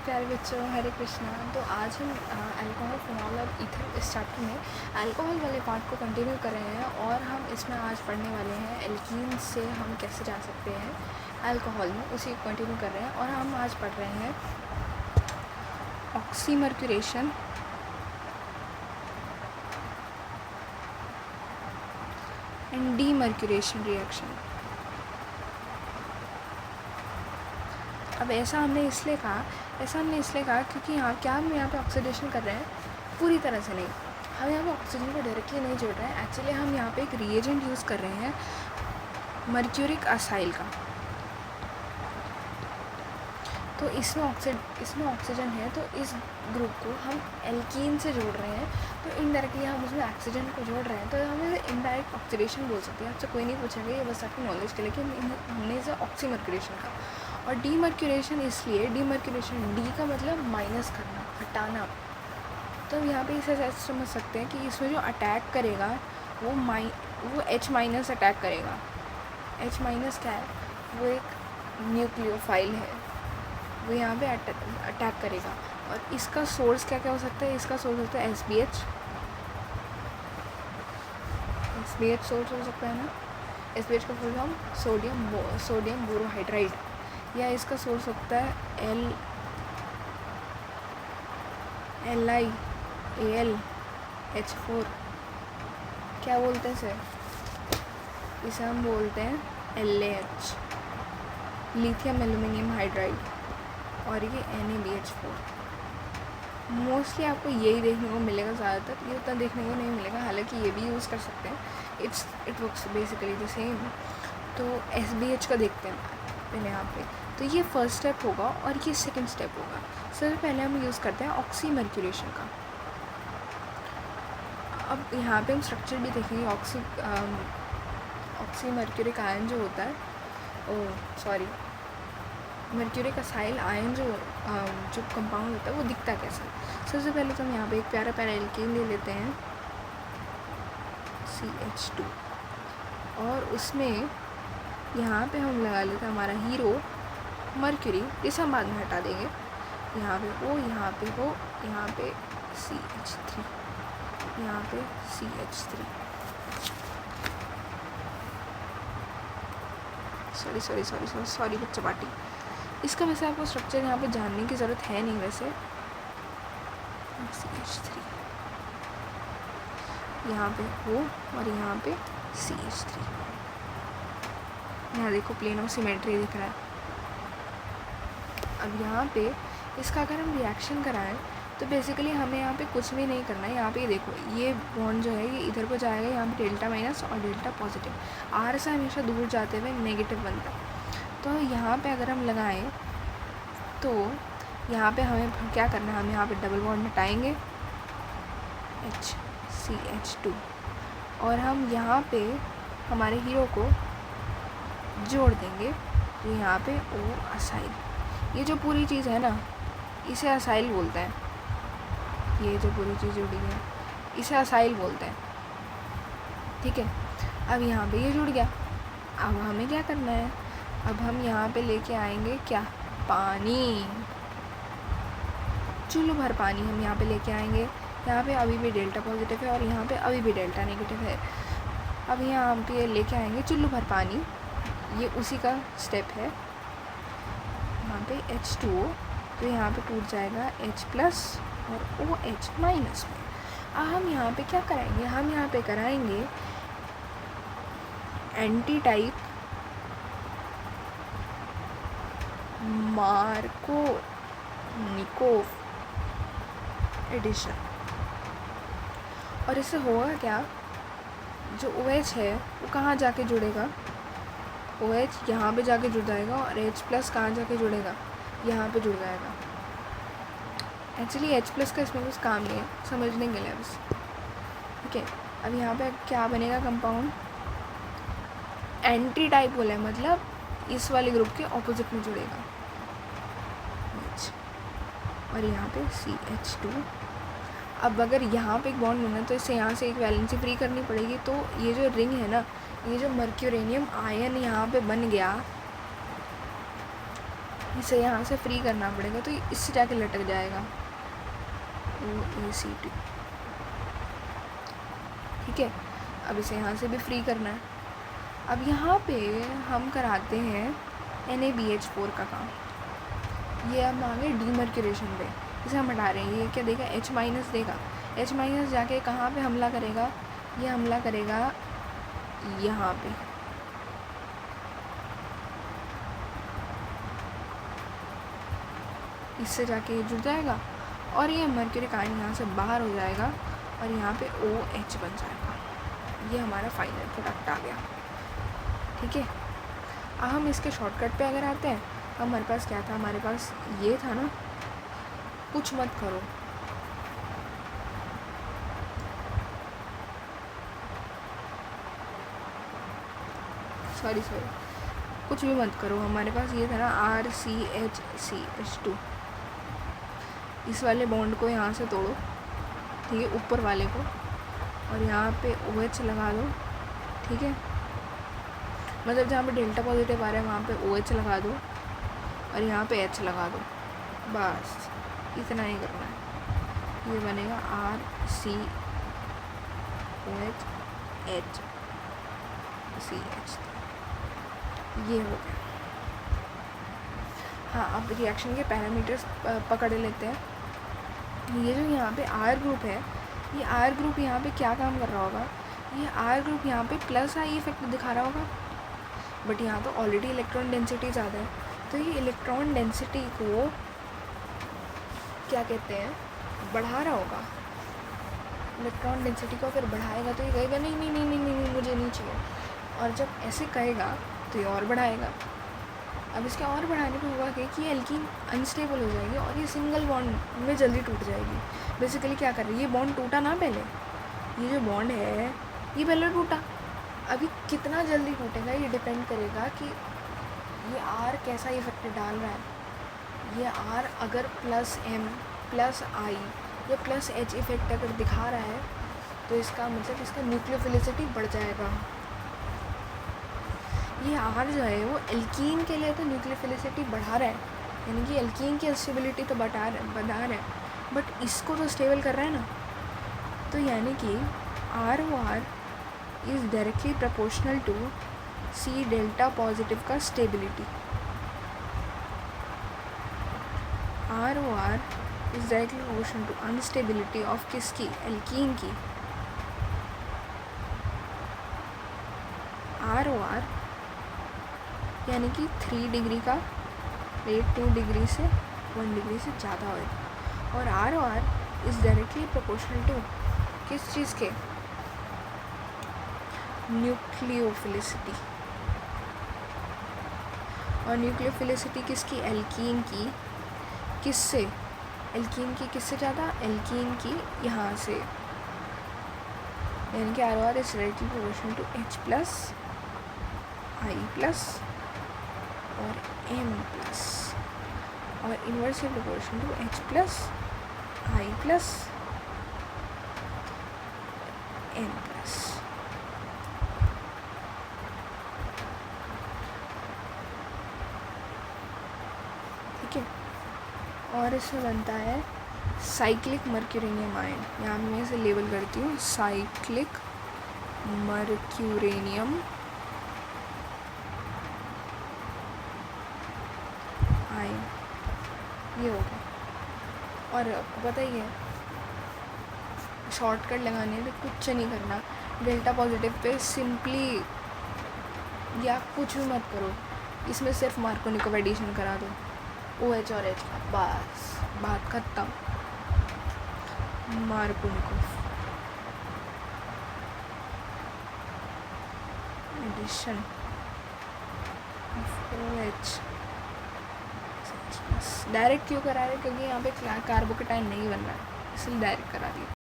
प्यारे बच्चों, हरे कृष्णा। तो आज हम अल्कोहल, फिनॉल और ईथर इस चैप्टर में अल्कोहल वाले पार्ट को कंटिन्यू कर रहे हैं और हम इसमें आज पढ़ने वाले हैं एल्कीन से हम कैसे जा सकते हैं अल्कोहल में, उसी को कंटिन्यू कर रहे हैं। और हम आज पढ़ रहे हैं ऑक्सीमर्क्यूरेशन एंड डीमर्क्यूरेशन रिएक्शन। अब ऐसा हमने इसलिए कहा क्योंकि हम यहाँ पे ऑक्सीडेशन कर रहे हैं पूरी तरह से नहीं। हम यहाँ पे ऑक्सीजन को डायरेक्टली नहीं जोड़ रहे हैं। एक्चुअली हम यहाँ पे एक रिएजेंट यूज़ कर रहे हैं मर्क्यूरिक असाइल का। तो इसमें ऑक्सीजन है, तो इस ग्रुप को हम एल्कीन से जोड़ रहे हैं, तो इनडायरेक्टली हम उसमें ऑक्सीजन को जोड़ रहे हैं, तो हम इसे इनडायरेक्ट ऑक्सीडेशन बोल सकते हैं। आपसे कोई नहीं पूछेगा, ये बस आपकी नॉलेज के लिए कि हमने इसे ऑक्सीमर्क्यूरेशन का। और डीमर्क्यूरेशन इसलिए, डीमर्क्यूरेशन डी का मतलब माइनस करना, हटाना। तो यहाँ पे इसे ऐसे समझ सकते हैं कि इसमें जो अटैक करेगा वो H माइनस अटैक करेगा। H माइनस क्या है? वो एक न्यूक्लियोफाइल है, वो यहाँ पे अटैक करेगा। और इसका सोर्स क्या क्या हो सकता है? इसका सोर्स होता है SBH सोर्स हो सकता है ना। SBH का फुल फॉर्म सोडियम बोरोहाइड्राइड। या इसका सोर्स होता है LiAlH4। क्या बोलते हैं इसे हम बोलते हैं LaH, लिथियम एल्यूमिनियम हाइड्राइड। और ये NaBH4। मोस्टली आपको यही देखने को मिलेगा, ज़्यादातर ये उतना देखने को नहीं मिलेगा, हालांकि ये भी यूज़ कर सकते हैं। It works basically the same. तो SBH का देखते हैं पहले यहाँ पे। तो ये फर्स्ट स्टेप होगा और ये सेकंड स्टेप होगा। सबसे पहले हम यूज़ करते हैं ऑक्सीमर्क्यूरेशन का। अब यहाँ पे हम स्ट्रक्चर भी देखेंगे। ऑक्सीमर्क्यूरिक आयन जो होता है, मर्क्यूरिक असाइल आयन जो कंपाउंड होता है वो दिखता कैसा। सबसे पहले तो हम यहाँ पे एक प्यारा एल्कीन ले लेते हैं CH2, और उसमें यहाँ पे हम लगा लेते हैं हमारा हीरो मर्क्यूरी, इसे हम बाद में हटा देंगे। यहाँ पे O, यहाँ पे O, यहाँ पे CH3, यहाँ पे CH3। सॉरी बच्चा पार्टी। इसका वैसे आपको स्ट्रक्चर यहाँ पे जानने की ज़रूरत है नहीं वैसे। CH3, यहाँ पे O और यहाँ पे CH3। यहाँ देखो प्लेन ऑफ सिमेट्री दिख रहा है। अब यहाँ पे इसका अगर हम रिएक्शन कराएं तो बेसिकली हमें यहाँ पे कुछ भी नहीं करना है। यहाँ पे देखो ये बॉन्ड जो है ये इधर को जाएगा, यहाँ पे डेल्टा माइनस और डेल्टा पॉजिटिव। R से हमेशा दूर जाते हुए नेगेटिव बनता है। तो यहाँ पे अगर हम लगाएं तो यहाँ पे हमें क्या करना है? हम यहाँ पे डबल बॉन्ड हटाएंगे HCH2, और हम यहाँ पे हमारे हीरो को जोड़ देंगे। तो यहाँ पे O असाइल, ये जो पूरी चीज़ है ना इसे असाइल बोलते हैं। ये जो पूरी चीज़ जुड़ी है इसे असाइल बोलते हैं, ठीक है। अब यहाँ पे ये जुड़ गया। अब हमें क्या करना है? अब हम यहाँ पे लेके आएंगे क्या? पानी, चुल्लू भर पानी हम यहाँ पे लेके आएंगे। यहाँ पे अभी भी डेल्टा पॉजिटिव है और यहाँ पे अभी भी डेल्टा नेगेटिव है। अब यहाँ पे लेके आएंगे चुल्लू भर पानी, ये उसी का स्टेप है। यहाँ पे H2O, तो यहाँ पे टूट जाएगा H प्लस और OH माइनस में। अब हम यहाँ पे क्या कराएंगे? हम यहाँ पे कराएंगे एंटी टाइप मार्कोनिकोव एडिशन। और इससे होगा क्या? जो OH है वो कहाँ जाके जुड़ेगा? OH यहाँ पे जाके जुड़ जाएगा, और H प्लस कहाँ जाके जुड़ेगा? यहाँ पे जुड़ जाएगा। एक्चुअली H प्लस का इसमें कुछ काम नहीं है, समझने के लिए बस, ठीक है। अब यहाँ पे क्या बनेगा कंपाउंड? एंटी टाइप बोला है, मतलब इस वाले ग्रुप के ऑपोजिट में जुड़ेगा H, और यहाँ पे CH2। अब अगर यहाँ पे एक बॉन्ड बना तो इससे यहाँ से एक वैलेंसी फ्री करनी पड़ेगी। तो ये जो रिंग है ना, ये जो मर्क्यूरेनियम आयन यहाँ पे बन गया, इसे यहाँ से फ्री करना पड़ेगा, तो इससे जाके लटक जाएगा OACT। ठीक है, अब इसे यहाँ से भी फ्री करना है। अब यहाँ पे हम कराते हैं NaBH4 का काम। ये हम आगे डीमर्क्यूरेशन पे, इसे हम हटा रहे हैं। ये क्या देगा, H- देगा। H- जाके कहाँ पे हमला करेगा, ये हमला करेगा यहाँ पे। इससे जाके ये जुड़ जाएगा और ये मर्क्यूरिक आयन यहाँ से बाहर हो जाएगा और यहाँ पे OH बन जाएगा। ये हमारा फाइनल प्रोडक्ट आ गया। ठीक है, अब हम इसके शॉर्टकट पे अगर आते हैं, हमारे पास क्या था, हमारे पास ये था ना, कुछ मत करो, सॉरी कुछ भी मत करो, हमारे पास ये था ना RCHCH2। इस वाले बॉन्ड को यहाँ से तोड़ो, ठीक है, ऊपर वाले को, और यहाँ पे OH लगा दो। ठीक है, मतलब जहाँ पे डेल्टा पॉजिटिव आ रहा है वहाँ पे OH लगा दो और यहाँ पे H लगा दो, बस इतना ही करना है। ये बनेगा RCOH HCH, ये हो गया। हाँ, अब रिएक्शन के पैरामीटर्स पकड़ लेते हैं। ये जो यहाँ पे R ग्रुप है, ये R ग्रुप यहाँ पे क्या काम कर रहा होगा, ये R ग्रुप यहाँ पे प्लस आई इफेक्ट दिखा रहा होगा, बट यहाँ तो ऑलरेडी इलेक्ट्रॉन डेंसिटी ज़्यादा है, तो ये इलेक्ट्रॉन डेंसिटी को क्या कहते हैं, बढ़ा रहा होगा। इलेक्ट्रॉन डेंसिटी को अगर बढ़ाएगा तो ये कहेगा नहीं नहीं नहीं नहीं नहीं, नहीं मुझे नहीं चाहिए, और जब ऐसे कहेगा तो ये और बढ़ाएगा। अब इसके और बढ़ाने पे हुआ कि एल्कीन अनस्टेबल हो जाएगी और ये सिंगल बॉन्ड में जल्दी टूट जाएगी। बेसिकली क्या कर रही है, ये बॉन्ड टूटा ना पहले, ये जो बॉन्ड है ये पहले टूटा, अभी कितना जल्दी टूटेगा ये डिपेंड करेगा कि ये R कैसा इफेक्ट डाल रहा है। ये R अगर +M +I या +H इफेक्ट अगर दिखा रहा है तो इसका मतलब इसका न्यूक्लियोफिलिसिटी बढ़ जाएगा। ये R जो है वो एल्कीन के लिए तो न्यूक्लियोफिलिसिटी बढ़ा रहा है, यानी कि एल्कीन की स्टेबिलिटी तो बढ़ा रहा है, बट इसको तो स्टेबल कर रहा है ना, तो यानी कि ROR is directly proportional to C delta positive का stability. ROR is directly proportional to unstability of किसकी, एल्कीन की। ROR यानी कि 3 डिग्री का रेट 2 डिग्री से 1 डिग्री से ज़्यादा होगा, और ROR is directly proportional to किस चीज़ के, न्यूक्लियोफिलिसिटी। और न्यूक्लियोफिलिसिटी किसकी, एल्कीन की। किससे, एल्कीन की किससे ज़्यादा, एल्कीन की यहाँ से, यानी कि ROR is directly proportional to H+ I+ और M+, और inversely proportional to H+ I+ M+। ठीक है, और इसमें बनता है साइक्लिक मर्क्यूरेनियम आयन। यहाँ मैं इसे लेबल करती हूँ साइक्लिक मर्क्यूरेनियम आयन। ये हो गया, और पता ही है शॉर्टकट लगाने में कुछ नहीं करना, डेल्टा पॉजिटिव पे सिंपली या कुछ भी मत करो, इसमें सिर्फ मार्कोनिकोव एडिशन करा दो, OH और H का, बस बात खत्म। मार्कोनिकोव एडिशन OH डायरेक्ट क्यों करा रहे, क्योंकि यहाँ पे कार्बोकेटाइन नहीं बन रहा है, इसलिए डायरेक्ट करा दिया।